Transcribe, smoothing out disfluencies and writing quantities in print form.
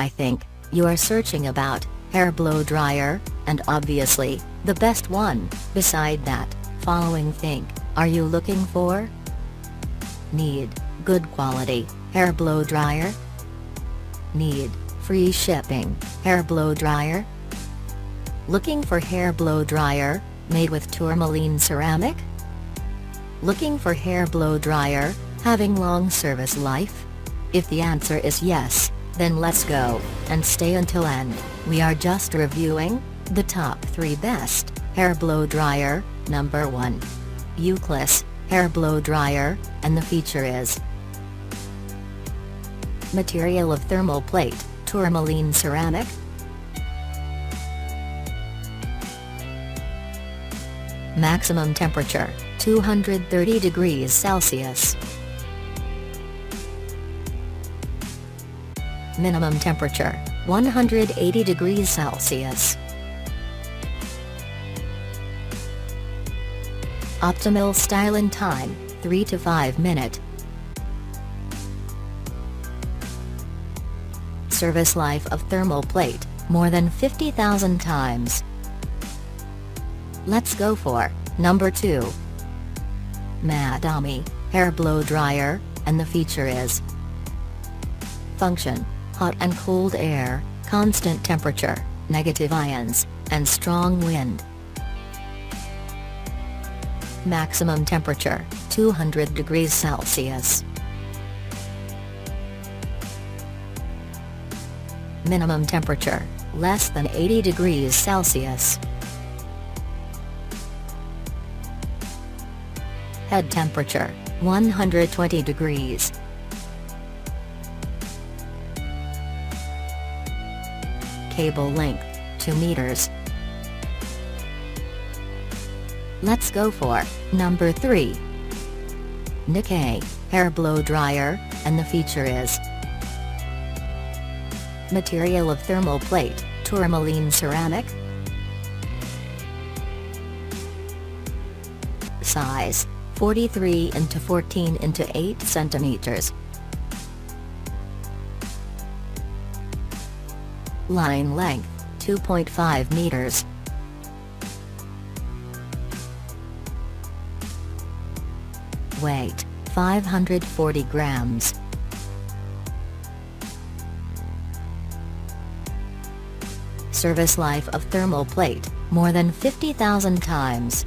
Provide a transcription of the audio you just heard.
I think you are searching about hair blow dryer, and obviously, the best one. Beside that, following think, are you looking for? Need good quality hair blow dryer? Need free shipping hair blow dryer? Looking for hair blow dryer made with Tourmaline ceramic? Looking for hair blow dryer having long service life? If the answer is yes, then let's go, and stay until end. We are just reviewing the top 3 best hair blow dryer. Number 1. UKLISS hair blow dryer, and the feature is material of thermal plate, Tourmaline ceramic. Maximum temperature, 230 degrees Celsius. Minimum temperature, 180 degrees Celsius. Optimal styling time, 3 to 5 minutes. Service life of thermal plate, more than 50,000 times. Let's go for number 2. MADAMI hair blow dryer, and the feature is function, hot and cold air, constant temperature, negative ions, and strong wind. Maximum temperature, 200 degrees Celsius. Minimum temperature, less than 80 degrees Celsius. Head temperature, 120 degrees. Cable length, 2 meters. Let's go for number 3. NIKAI hair blow dryer, and the feature is material of thermal plate, Tourmaline ceramic. Size, 43 into 14 into 8 centimeters. Line length, 2.5 meters. Weight, 540 grams. Service life of thermal plate, more than 50,000 times.